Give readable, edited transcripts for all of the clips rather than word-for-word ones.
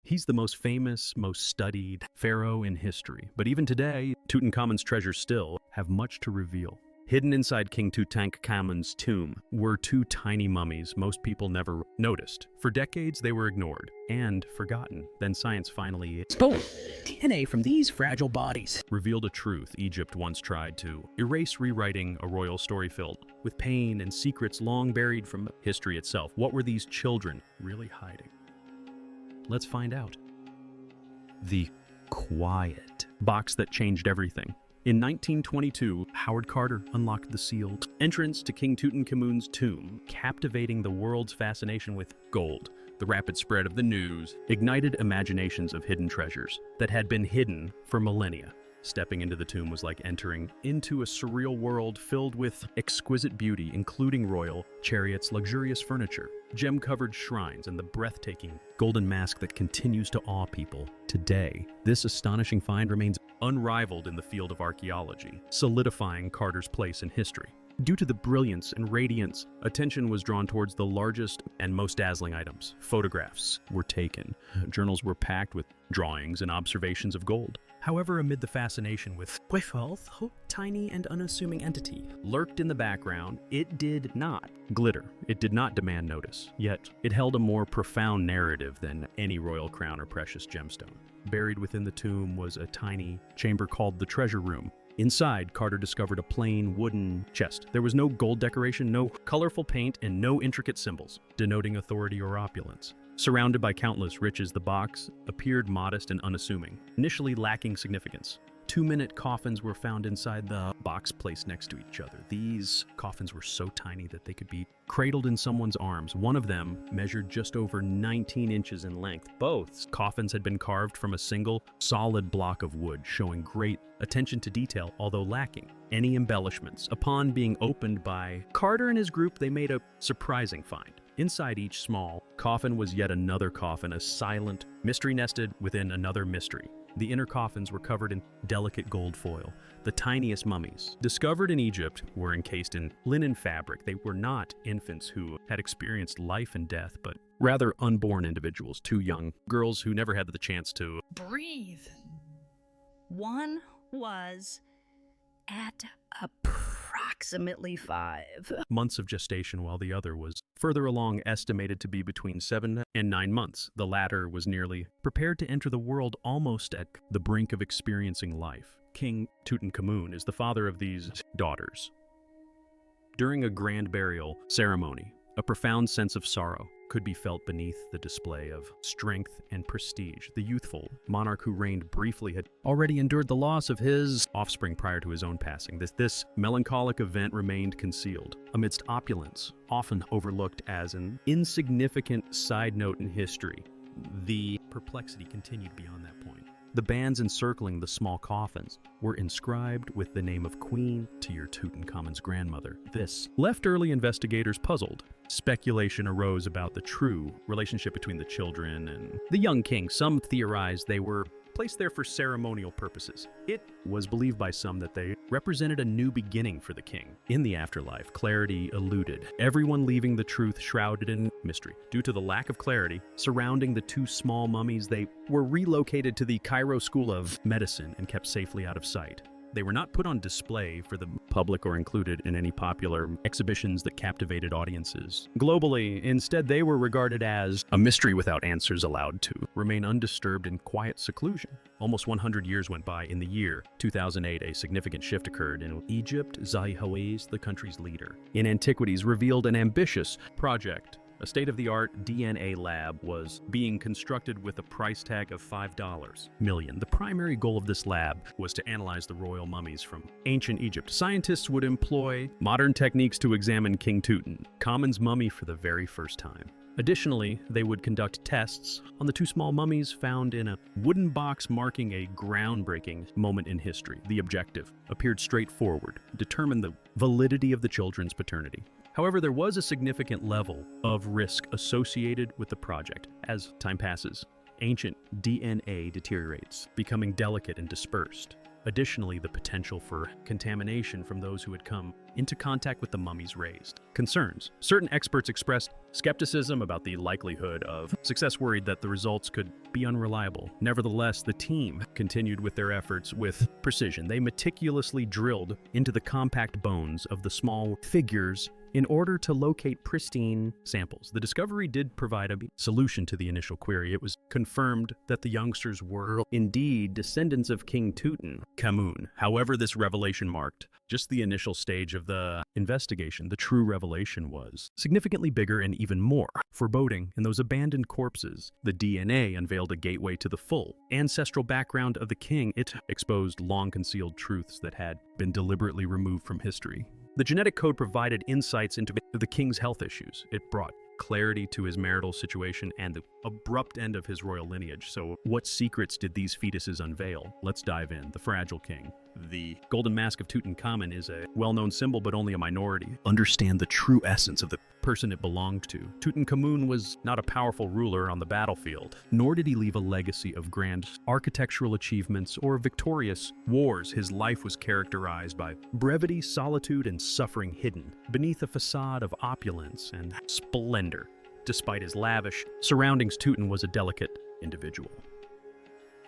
He's the most famous, most studied pharaoh in history. But even today, Tutankhamen's treasures still have much to reveal. Hidden inside King Tutank Camun's tomb were two tiny mummies most people never noticed. For decades, they were ignored and forgotten. Then science finally DNA from these fragile bodies revealed a truth Egypt once tried to erase, rewriting a royal story filled with pain and secrets long buried from history itself. What were these children really hiding? Let's find out. The quiet box that changed everything. In 1922, Howard Carter unlocked the sealed entrance to King Tutin Kimmoon's tomb, captivating the world's fascination with gold. The rapid spread of the news ignited imaginations of hidden treasures that had been hidden for millennia. Stepping into the tomb was like entering into a surreal world filled with exquisite beauty, including royal chariots, luxurious furniture, gem-covered shrines, and the breathtaking golden mask that continues to awe people today. This astonishing find remains unrivaled in the field of archaeology, solidifying Carter's place in history. Due to the brilliance and radiance, attention was drawn towards the largest and most dazzling items. Photographs were taken. Journals were packed with drawings and observations of gold. However, amid the fascination with wealth, tiny and unassuming entity lurked in the background. It did not glitter. It did not demand notice. Yet, it held a more profound narrative than any royal crown or precious gemstone. Buried within the tomb was a tiny chamber called the treasure room. Inside, Carter discovered a plain wooden chest. There was no gold decoration, no colorful paint, and no intricate symbols denoting authority or opulence. Surrounded by countless riches, the box appeared modest and unassuming, initially lacking significance. 2-minute coffins were found inside the box, placed next to each other. These coffins were so tiny that they could be cradled in someone's arms. One of them measured just over 19 inches in length. Both coffins had been carved from a single solid block of wood, showing great attention to detail, although lacking any embellishments. Upon being opened by Carter and his group, they made a surprising find. Inside each small coffin was yet another coffin, a silent mystery nested within another mystery. The inner coffins were covered in delicate gold foil. The tiniest mummies discovered in Egypt were encased in linen fabric. They were not infants who had experienced life and death, but rather unborn individuals, two young girls who never had the chance to breathe. One was at approximately 5 months of gestation, while the other was further along, estimated to be between 7 and 9 months. The latter was nearly prepared to enter the world, almost at the brink of experiencing life. King Tutin Kimmoon is the father of these daughters. During a grand burial ceremony, a profound sense of sorrow could be felt beneath the display of strength and prestige. The youthful monarch who reigned briefly had already endured the loss of his offspring prior to his own passing. This melancholic event remained concealed amidst opulence, often overlooked as an insignificant side note in history. The perplexity continued beyond that point. The bands encircling the small coffins were inscribed with the name of Queen Tutankhamen's grandmother. This left early investigators puzzled. Speculation arose about the true relationship between the children and the young king. Some theorized they were placed there for ceremonial purposes. It was believed by some that they represented a new beginning for the king. In the afterlife, clarity eluded, everyone leaving the truth shrouded in mystery. Due to the lack of clarity surrounding the two small mummies, they were relocated to the Cairo School of Medicine and kept safely out of sight. They were not put on display for the public or included in any popular exhibitions that captivated audiences globally. Instead, they were regarded as a mystery without answers, allowed to remain undisturbed in quiet seclusion. Almost 100 years went by. In the year 2008, a significant shift occurred in Egypt. Zahi Hawass, the country's leader in antiquities, revealed an ambitious project. A state-of-the-art DNA lab was being constructed with a price tag of $5 million. The primary goal of this lab was to analyze the royal mummies from ancient Egypt. Scientists would employ modern techniques to examine King Tutankhamen's mummy for the very first time. Additionally, they would conduct tests on the two small mummies found in a wooden box, marking a groundbreaking moment in history. The objective appeared straightforward: determine the validity of the children's paternity. However, there was a significant level of risk associated with the project. As time passes, ancient DNA deteriorates, becoming delicate and dispersed. Additionally, the potential for contamination from those who had come into contact with the mummies raised. Concerns. Certain experts expressed skepticism about the likelihood of success, worried that the results could be unreliable. Nevertheless, the team continued with their efforts with precision. They meticulously drilled into the compact bones of the small figures in order to locate pristine samples. The discovery did provide a solution to the initial query. It was confirmed that the youngsters were indeed descendants of King Tutin Camun. However, this revelation marked just the initial stage of the investigation. The true revelation was significantly bigger and even more foreboding. In those abandoned corpses, the DNA unveiled a gateway to the full ancestral background of the king. It exposed long-concealed truths that had been deliberately removed from history. The genetic code provided insights into the king's health issues. It brought clarity to his marital situation and the abrupt end of his royal lineage. So what secrets did these fetuses unveil? Let's dive in. The fragile king. The golden mask of Tutankhamun is a well-known symbol, but only a minority understand the true essence of the person it belonged to. Tutankhamun was not a powerful ruler on the battlefield, nor did he leave a legacy of grand architectural achievements or victorious wars. His life was characterized by brevity, solitude, and suffering hidden beneath a facade of opulence and splendor. Despite his lavish surroundings, Tutin was a delicate individual,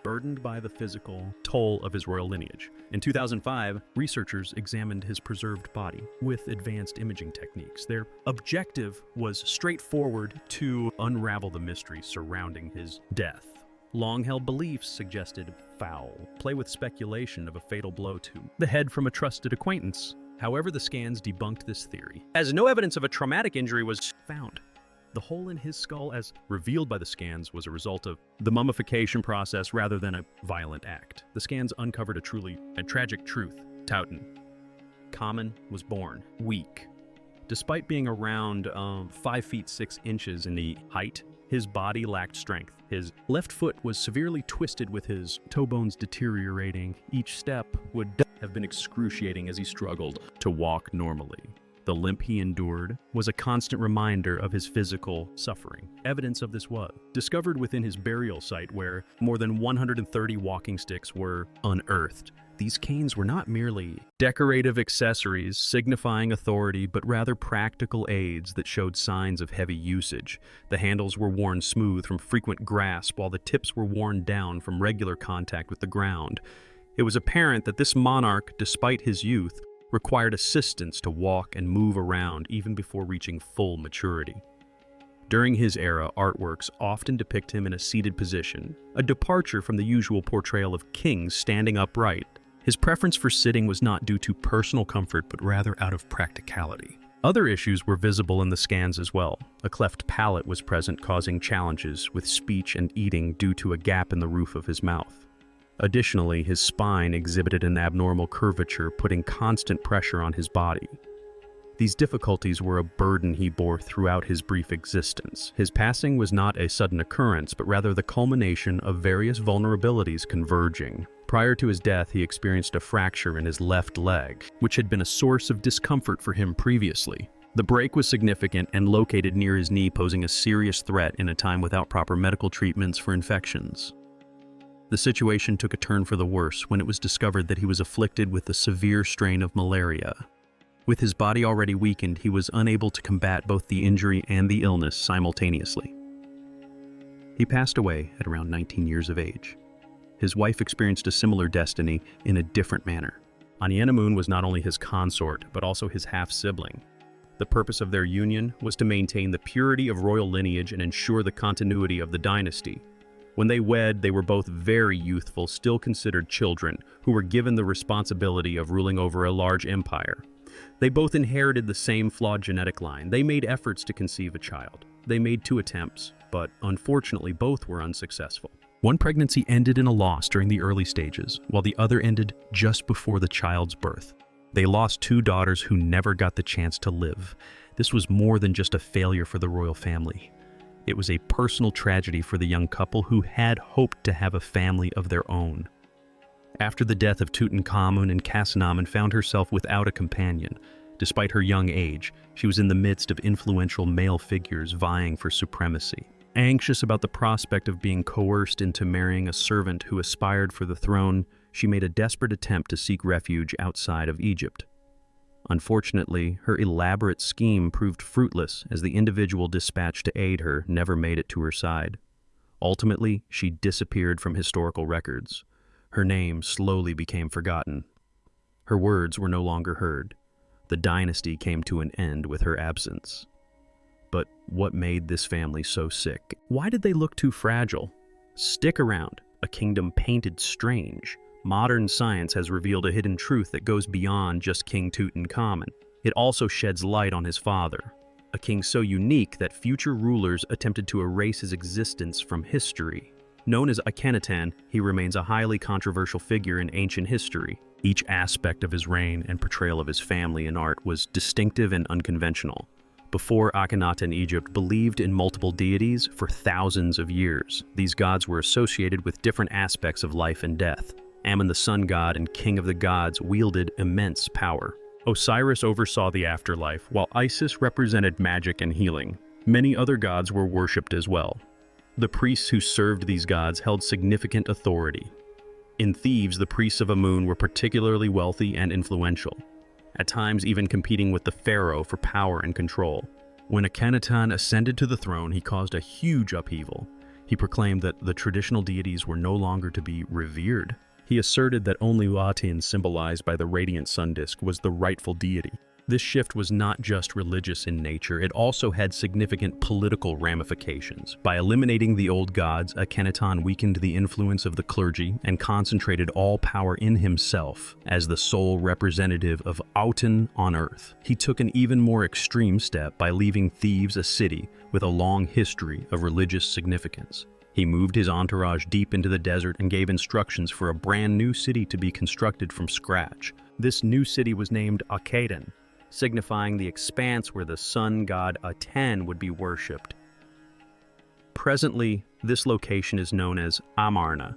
burdened by the physical toll of his royal lineage. In 2005, researchers examined his preserved body with advanced imaging techniques. Their objective was straightforward: to unravel the mystery surrounding his death. Long-held beliefs suggested foul play with speculation of a fatal blow to the head from a trusted acquaintance. However, the scans debunked this theory, as no evidence of a traumatic injury was found. The hole in his skull, as revealed by the scans, was a result of the mummification process rather than a violent act. The scans uncovered a tragic truth. Tuten Common was born weak. Despite being around 5 feet 6 inches in the height, his body lacked strength. His left foot was severely twisted, with his toe bones deteriorating. Each step would have been excruciating as he struggled to walk normally. The limp he endured was a constant reminder of his physical suffering. Evidence of this was discovered within his burial site, where more than 130 walking sticks were unearthed. These canes were not merely decorative accessories signifying authority, but rather practical aids that showed signs of heavy usage. The handles were worn smooth from frequent grasp, while the tips were worn down from regular contact with the ground. It was apparent that this monarch, despite his youth, required assistance to walk and move around even before reaching full maturity. During his era, artworks often depict him in a seated position, a departure from the usual portrayal of kings standing upright. His preference for sitting was not due to personal comfort, but rather out of practicality. Other issues were visible in the scans as well. A cleft palate was present, causing challenges with speech and eating due to a gap in the roof of his mouth. Additionally, his spine exhibited an abnormal curvature, putting constant pressure on his body. These difficulties were a burden he bore throughout his brief existence. His passing was not a sudden occurrence, but rather the culmination of various vulnerabilities converging. Prior to his death, he experienced a fracture in his left leg, which had been a source of discomfort for him previously. The break was significant and located near his knee, posing a serious threat in a time without proper medical treatments for infections. The situation took a turn for the worse when it was discovered that he was afflicted with a severe strain of malaria. With his body already weakened, he was unable to combat both the injury and the illness simultaneously. He passed away at around 19 years of age. His wife experienced a similar destiny in a different manner. Aniennemoon was not only his consort, but also his half-sibling. The purpose of their union was to maintain the purity of royal lineage and ensure the continuity of the dynasty. When they wed, they were both very youthful, still considered children, who were given the responsibility of ruling over a large empire. They both inherited the same flawed genetic line. They made efforts to conceive a child. They made 2 attempts, but unfortunately both were unsuccessful. One pregnancy ended in a loss during the early stages, while the other ended just before the child's birth. They lost 2 daughters who never got the chance to live. This was more than just a failure for the royal family. It was a personal tragedy for the young couple who had hoped to have a family of their own. After the death of Tutankhamun, and Cassinamun found herself without a companion. Despite her young age, she was in the midst of influential male figures vying for supremacy. Anxious about the prospect of being coerced into marrying a servant who aspired for the throne, she made a desperate attempt to seek refuge outside of Egypt. Unfortunately, her elaborate scheme proved fruitless as the individual dispatched to aid her never made it to her side. Ultimately, she disappeared from historical records. Her name slowly became forgotten. Her words were no longer heard. The dynasty came to an end with her absence. But what made this family so sick? Why did they look too fragile? Stick around. A kingdom painted strange. Modern science has revealed a hidden truth that goes beyond just King Tutin Common. It also sheds light on his father, a king so unique that future rulers attempted to erase his existence from history. Known as Akhenaten, he remains a highly controversial figure in ancient history. Each aspect of his reign and portrayal of his family in art was distinctive and unconventional. Before Akhenaten, Egypt believed in multiple deities for thousands of years. These gods were associated with different aspects of life and death. Amun, the sun god and king of the gods, wielded immense power. Osiris oversaw the afterlife, while Isis represented magic and healing. Many other gods were worshipped as well. The priests who served these gods held significant authority. In Thebes, the priests of Amun were particularly wealthy and influential, at times even competing with the pharaoh for power and control. When Akhenaten ascended to the throne, he caused a huge upheaval. He proclaimed that the traditional deities were no longer to be revered. He asserted that only Aten, symbolized by the radiant sun disk, was the rightful deity. This shift was not just religious in nature, it also had significant political ramifications. By eliminating the old gods, Akhenaten weakened the influence of the clergy and concentrated all power in himself as the sole representative of Aten on earth. He took an even more extreme step by leaving Thebes a city with a long history of religious significance. He moved his entourage deep into the desert and gave instructions for a brand new city to be constructed from scratch. This new city was named Akheten, signifying the expanse where the sun god Aten would be worshipped. Presently, this location is known as Amarna.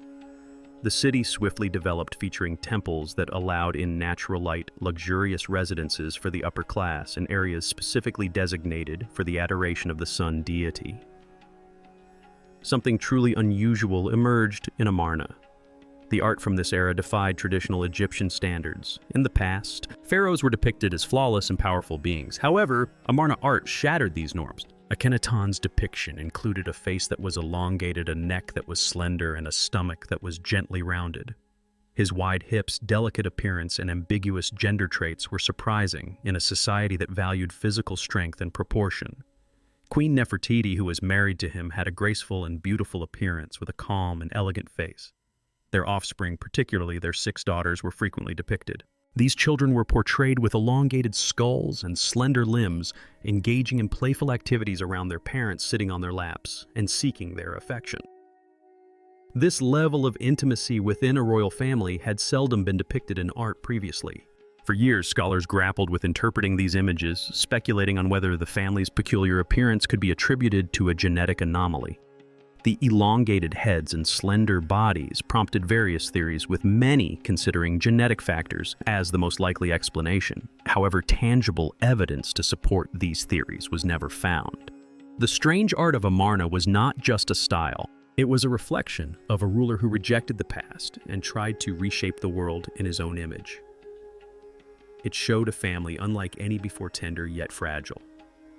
The city swiftly developed, featuring temples that allowed in natural light, luxurious residences for the upper class and areas specifically designated for the adoration of the sun deity. Something truly unusual emerged in Amarna. The art from this era defied traditional Egyptian standards. In the past, pharaohs were depicted as flawless and powerful beings. However, Amarna art shattered these norms. Akhenaten's depiction included a face that was elongated, a neck that was slender, and a stomach that was gently rounded. His wide hips, delicate appearance, and ambiguous gender traits were surprising in a society that valued physical strength and proportion. Queen Nefertiti, who was married to him, had a graceful and beautiful appearance with a calm and elegant face. Their offspring, particularly their 6 daughters, were frequently depicted. These children were portrayed with elongated skulls and slender limbs, engaging in playful activities around their parents, sitting on their laps and seeking their affection. This level of intimacy within a royal family had seldom been depicted in art previously. For years, scholars grappled with interpreting these images, speculating on whether the family's peculiar appearance could be attributed to a genetic anomaly. The elongated heads and slender bodies prompted various theories, with many considering genetic factors as the most likely explanation. However, tangible evidence to support these theories was never found. The strange art of Amarna was not just a style. It was a reflection of a ruler who rejected the past and tried to reshape the world in his own image. It showed a family unlike any before, tender yet fragile.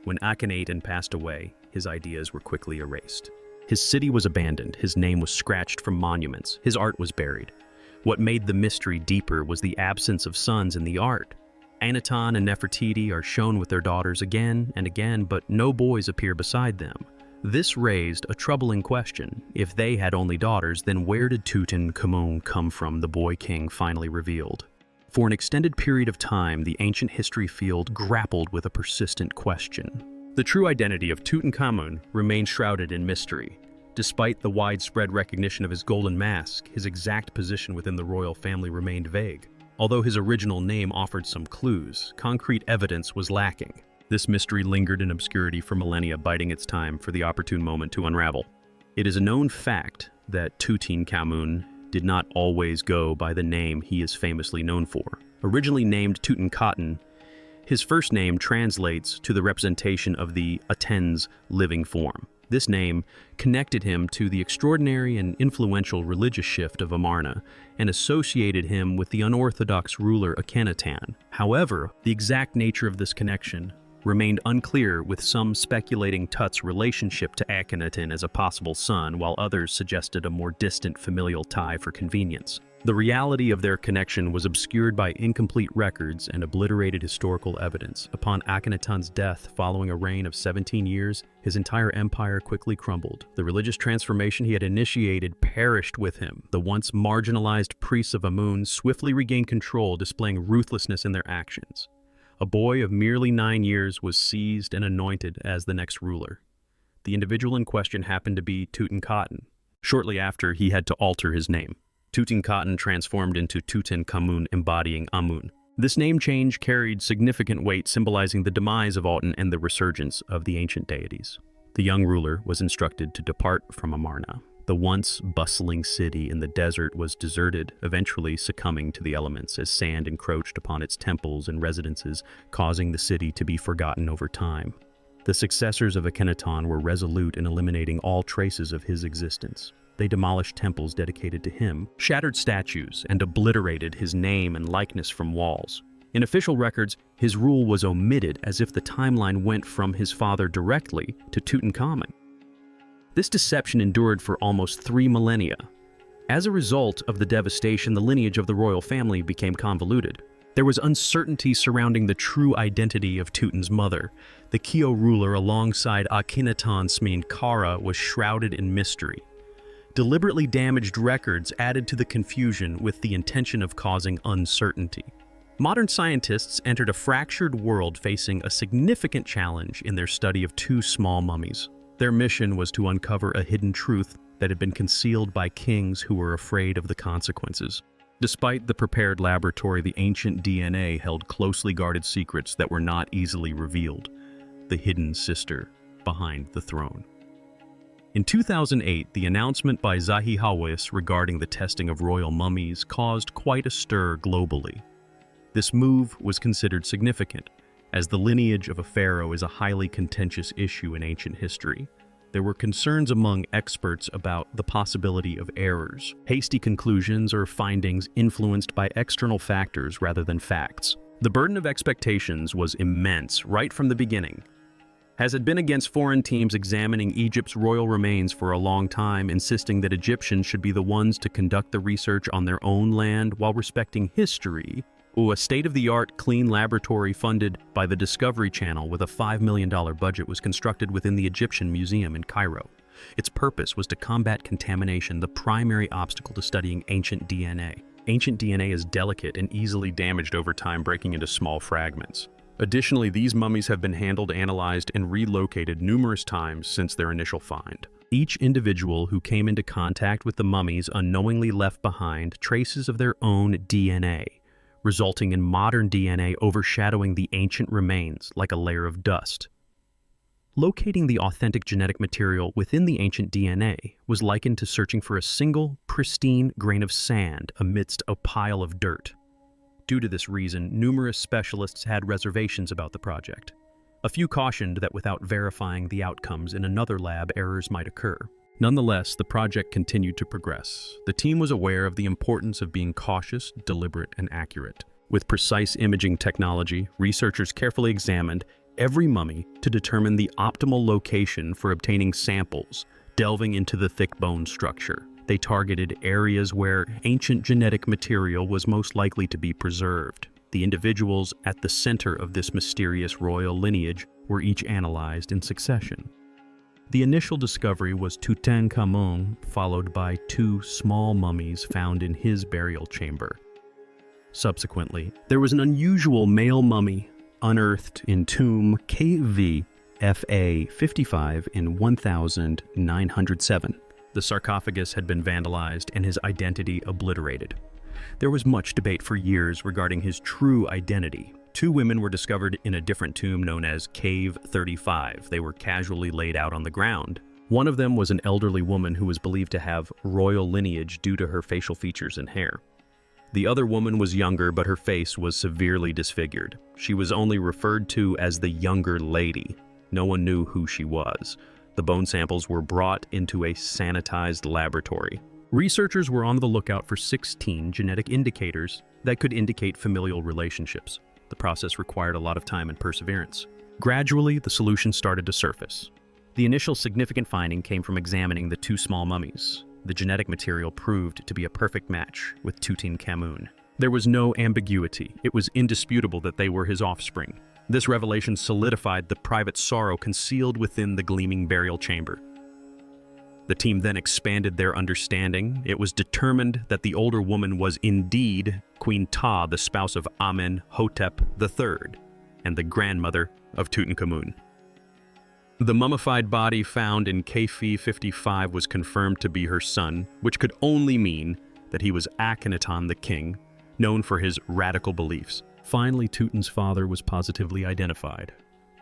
When Akhenaten passed away, his ideas were quickly erased. His city was abandoned, his name was scratched from monuments, his art was buried. What made the mystery deeper was the absence of sons in the art. Akhenaten and Nefertiti are shown with their daughters again and again, but no boys appear beside them. This raised a troubling question. If they had only daughters, then where did Tuten Common come from, the boy king finally revealed? For an extended period of time, the ancient history field grappled with a persistent question. The true identity of Tutankhamun remained shrouded in mystery. Despite the widespread recognition of his golden mask, his exact position within the royal family remained vague. Although his original name offered some clues, concrete evidence was lacking. This mystery lingered in obscurity for millennia, biding its time for the opportune moment to unravel. It is a known fact that Tutin Kimmoon did not always go by the name he is famously known for. Originally named Tutankhamun, his first name translates to the representation of the Aten's living form. This name connected him to the extraordinary and influential religious shift of Amarna and associated him with the unorthodox ruler Akhenaten. However, the exact nature of this connection remained unclear, with some speculating Tut's relationship to Akhenaten as a possible son, while others suggested a more distant familial tie for convenience. The reality of their connection was obscured by incomplete records and obliterated historical evidence. Upon Akhenaten's death, following a reign of 17 years, his entire empire quickly crumbled. The religious transformation he had initiated perished with him. The once marginalized priests of Amun swiftly regained control, displaying ruthlessness in their actions. A boy of merely 9 years was seized and anointed as the next ruler. The individual in question happened to be Tutankhamun. Shortly after, he had to alter his name. Tutankhamun transformed into Tuten Common, embodying Amun. This name change carried significant weight, symbolizing the demise of Aten and the resurgence of the ancient deities. The young ruler was instructed to depart from Amarna. The once bustling city in the desert was deserted, eventually succumbing to the elements as sand encroached upon its temples and residences, causing the city to be forgotten over time. The successors of Akhenaten were resolute in eliminating all traces of his existence. They demolished temples dedicated to him, shattered statues, and obliterated his name and likeness from walls. In official records, his rule was omitted, as if the timeline went from his father directly to Tutankhamun. This deception endured for almost 3 millennia. As a result of the devastation, the lineage of the royal family became convoluted. There was uncertainty surrounding the true identity of Tuten's mother. The Kyo ruler, alongside Akhenaten's Kara, was shrouded in mystery. Deliberately damaged records added to the confusion with the intention of causing uncertainty. Modern scientists entered a fractured world, facing a significant challenge in their study of 2 small mummies. Their mission was to uncover a hidden truth that had been concealed by kings who were afraid of the consequences. Despite the prepared laboratory, the ancient DNA held closely guarded secrets that were not easily revealed. The hidden sister behind the throne. In 2008, the announcement by Zahi Hawass regarding the testing of royal mummies caused quite a stir globally. This move was considered significant, as the lineage of a pharaoh is a highly contentious issue in ancient history. There were concerns among experts about the possibility of errors, hasty conclusions, or findings influenced by external factors rather than facts. The burden of expectations was immense right from the beginning. Has it been against foreign teams examining Egypt's royal remains for a long time, insisting that Egyptians should be the ones to conduct the research on their own land while respecting history? A state-of-the-art clean laboratory funded by the Discovery Channel with a $5 million budget was constructed within the Egyptian Museum in Cairo. Its purpose was to combat contamination, the primary obstacle to studying ancient DNA. Ancient DNA is delicate and easily damaged over time, breaking into small fragments. Additionally, these mummies have been handled, analyzed, and relocated numerous times since their initial find. Each individual who came into contact with the mummies unknowingly left behind traces of their own DNA, resulting in modern DNA overshadowing the ancient remains like a layer of dust. Locating the authentic genetic material within the ancient DNA was likened to searching for a single, pristine grain of sand amidst a pile of dirt. Due to this reason, numerous specialists had reservations about the project. A few cautioned that without verifying the outcomes in another lab, errors might occur. Nonetheless, the project continued to progress. The team was aware of the importance of being cautious, deliberate, and accurate. With precise imaging technology, researchers carefully examined every mummy to determine the optimal location for obtaining samples, delving into the thick bone structure. They targeted areas where ancient genetic material was most likely to be preserved. The individuals at the center of this mysterious royal lineage were each analyzed in succession. The initial discovery was Tuten Common, followed by 2 small mummies found in his burial chamber. Subsequently, there was an unusual male mummy unearthed in tomb KV-FA 55 in 1907. The sarcophagus had been vandalized and his identity obliterated. There was much debate for years regarding his true identity. 2 women were discovered in a different tomb known as Cave 35. They were casually laid out on the ground. One of them was an elderly woman who was believed to have royal lineage due to her facial features and hair. The other woman was younger, but her face was severely disfigured. She was only referred to as the younger lady. No one knew who she was. The bone samples were brought into a sanitized laboratory. Researchers were on the lookout for 16 genetic indicators that could indicate familial relationships. The process required a lot of time and perseverance. Gradually, the solution started to surface. The initial significant finding came from examining the two small mummies. The genetic material proved to be a perfect match with Tutin Kimmoon. There was no ambiguity. It was indisputable that they were his offspring. This revelation solidified the private sorrow concealed within the gleaming burial chamber. The team then expanded their understanding. It was determined that the older woman was indeed Queen Ta, the spouse of Amenhotep III, and the grandmother of Tutankhamun. The mummified body found in Kf 55 was confirmed to be her son, which could only mean that he was Akhenaton the king, known for his radical beliefs. Finally, Tutin's father was positively identified.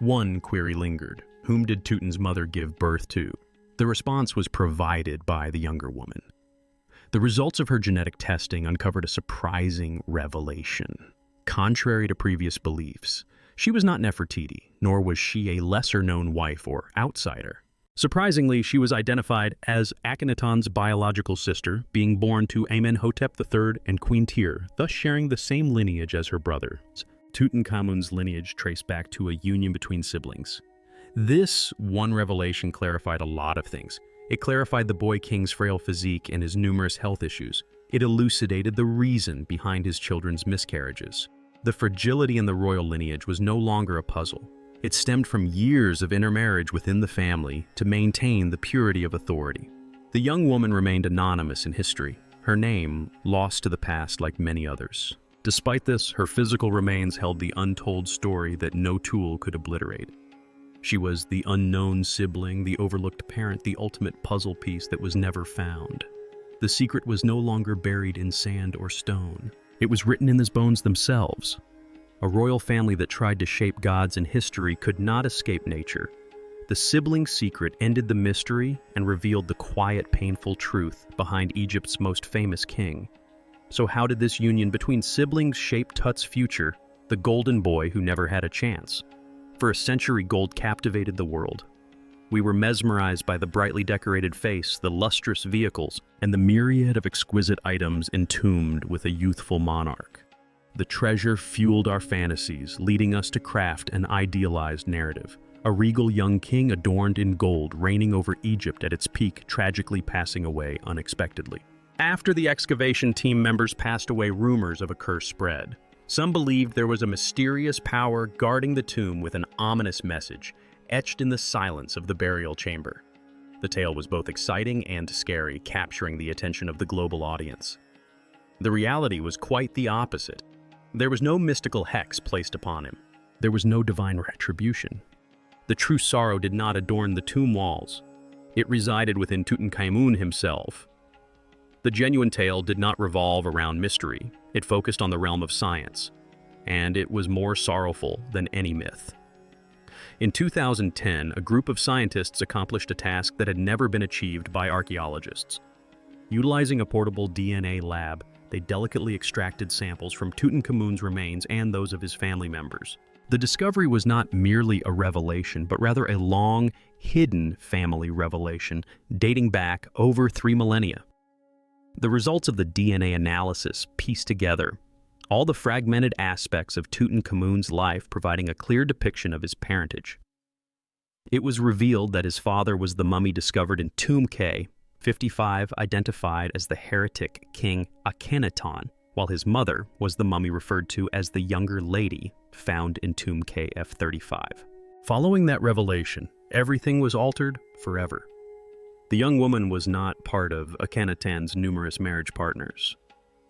One query lingered. Whom did Tutin's mother give birth to? The response was provided by the younger woman. The results of her genetic testing uncovered a surprising revelation. Contrary to previous beliefs, she was not Nefertiti, nor was she a lesser-known wife or outsider. Surprisingly, she was identified as Akhenaton's biological sister, being born to Amenhotep III and Queen Tyr, thus sharing the same lineage as her brothers. Tutankhamun's lineage traced back to a union between siblings. This one revelation clarified a lot of things. It clarified the boy king's frail physique and his numerous health issues. It elucidated the reason behind his children's miscarriages. The fragility in the royal lineage was no longer a puzzle. It stemmed from years of intermarriage within the family to maintain the purity of authority. The young woman remained anonymous in history, her name lost to the past like many others. Despite this, her physical remains held the untold story that no tool could obliterate. She was the unknown sibling, the overlooked parent, the ultimate puzzle piece that was never found. The secret was no longer buried in sand or stone. It was written in his bones themselves. A royal family that tried to shape gods in history could not escape nature. The sibling secret ended the mystery and revealed the quiet, painful truth behind Egypt's most famous king. So how did this union between siblings shape Tut's future, the golden boy who never had a chance? For a century, gold captivated the world. We were mesmerized by the brightly decorated face, the lustrous vehicles, and the myriad of exquisite items entombed with a youthful monarch. The treasure fueled our fantasies, leading us to craft an idealized narrative. A regal young king adorned in gold, reigning over Egypt at its peak, tragically passing away unexpectedly. After the excavation team members passed away, rumors of a curse spread. Some believed there was a mysterious power guarding the tomb with an ominous message, etched in the silence of the burial chamber. The tale was both exciting and scary, capturing the attention of the global audience. The reality was quite the opposite. There was no mystical hex placed upon him. There was no divine retribution. The true sorrow did not adorn the tomb walls. It resided within Tutankhamun himself. The genuine tale did not revolve around mystery. It focused on the realm of science, and it was more sorrowful than any myth. In 2010, a group of scientists accomplished a task that had never been achieved by archaeologists. Utilizing a portable DNA lab, they delicately extracted samples from Tutankhamun's remains and those of his family members. The discovery was not merely a revelation, but rather a long, hidden family revelation dating back over 3 millennia. The results of the DNA analysis pieced together all the fragmented aspects of Tutankhamun's life, providing a clear depiction of his parentage. It was revealed that his father was the mummy discovered in Tomb K 55, identified as the heretic King Akhenaton, while his mother was the mummy referred to as the younger lady, found in Tomb KF 35. Following that revelation, everything was altered forever. The young woman was not part of Akhenaton's numerous marriage partners.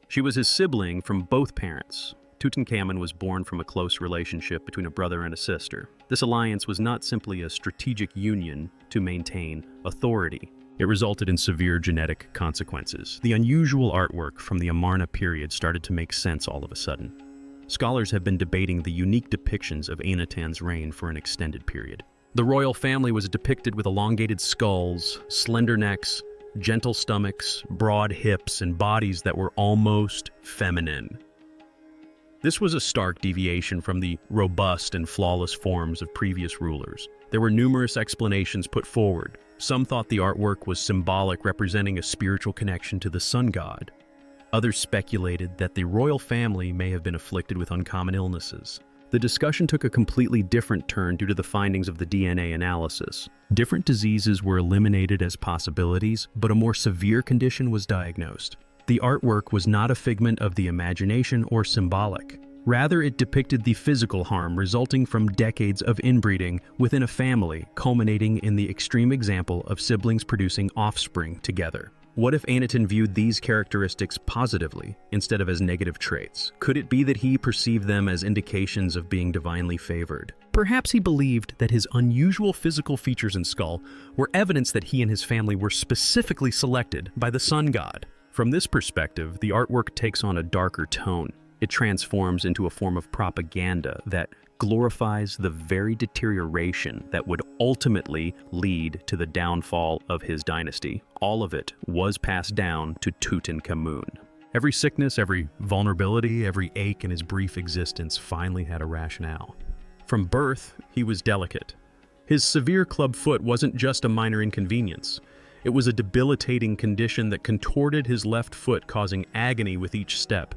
She was his sibling from both parents. Tutankhamun was born from a close relationship between a brother and a sister. This alliance was not simply a strategic union to maintain authority. It resulted in severe genetic consequences. The unusual artwork from the Amarna period started to make sense all of a sudden. Scholars have been debating the unique depictions of Akhenaton's reign for an extended period. The royal family was depicted with elongated skulls, slender necks, gentle stomachs, broad hips, and bodies that were almost feminine. This was a stark deviation from the robust and flawless forms of previous rulers. There were numerous explanations put forward. Some thought the artwork was symbolic, representing a spiritual connection to the sun god. Others speculated that the royal family may have been afflicted with uncommon illnesses. The discussion took a completely different turn due to the findings of the DNA analysis. Different diseases were eliminated as possibilities, but a more severe condition was diagnosed. The artwork was not a figment of the imagination or symbolic. Rather, it depicted the physical harm resulting from decades of inbreeding within a family, culminating in the extreme example of siblings producing offspring together. What if Anaton viewed these characteristics positively instead of as negative traits? Could it be that he perceived them as indications of being divinely favored? Perhaps he believed that his unusual physical features and skull were evidence that he and his family were specifically selected by the sun god. From this perspective, the artwork takes on a darker tone. It transforms into a form of propaganda that glorifies the very deterioration that would ultimately lead to the downfall of his dynasty. All of it was passed down to Tuten Common. Every sickness, every vulnerability, every ache in his brief existence finally had a rationale. From birth, he was delicate. His severe club foot wasn't just a minor inconvenience. It was a debilitating condition that contorted his left foot, causing agony with each step.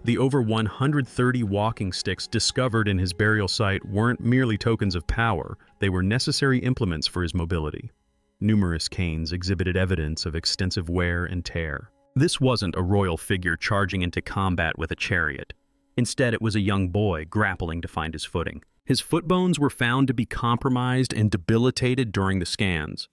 The over 130 walking sticks discovered in his burial site weren't merely tokens of power, they were necessary implements for his mobility. Numerous canes exhibited evidence of extensive wear and tear. This wasn't a royal figure charging into combat with a chariot. Instead, it was a young boy grappling to find his footing. His foot bones were found to be compromised and debilitated during the scans.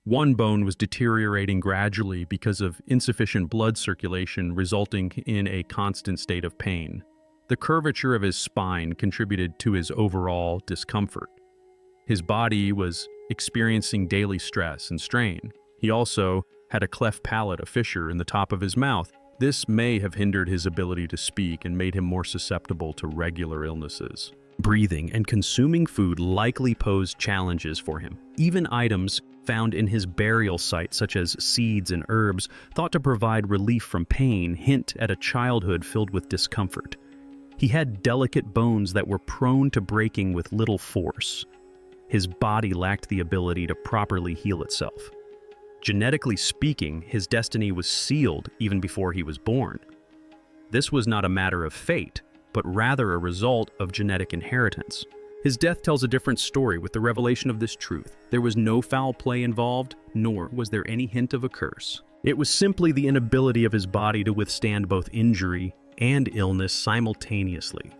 One bone was deteriorating gradually because of insufficient blood circulation, resulting in a constant state of pain. The curvature of his spine contributed to his overall discomfort. His body was experiencing daily stress and strain. He also had a cleft palate, a fissure in the top of his mouth. This may have hindered his ability to speak and made him more susceptible to regular illnesses. Breathing and consuming food likely posed challenges for him. Even items found in his burial site, such as seeds and herbs, thought to provide relief from pain, hint at a childhood filled with discomfort. He had delicate bones that were prone to breaking with little force. His body lacked the ability to properly heal itself. Genetically speaking, his destiny was sealed even before he was born. This was not a matter of fate, but rather a result of genetic inheritance. His death tells a different story with the revelation of this truth. There was no foul play involved, nor was there any hint of a curse. It was simply the inability of his body to withstand both injury and illness simultaneously.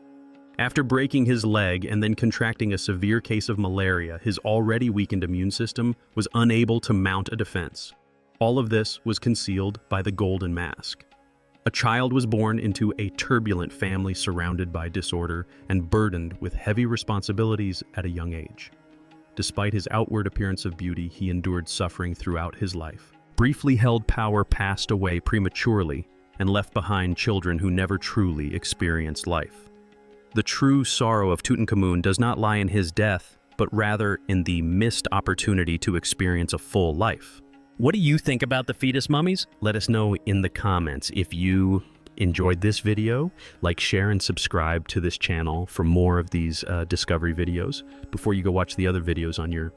After breaking his leg and then contracting a severe case of malaria, his already weakened immune system was unable to mount a defense. All of this was concealed by the golden mask. A child was born into a turbulent family surrounded by disorder and burdened with heavy responsibilities at a young age. Despite his outward appearance of beauty, he endured suffering throughout his life. Briefly held power passed away prematurely and left behind children who never truly experienced life. The true sorrow of Tutankhamun does not lie in his death, but rather in the missed opportunity to experience a full life. What do you think about the fetus mummies? Let us know in the comments. If you enjoyed this video, like, share, and subscribe to this channel for more of these discovery videos before you go watch the other videos on your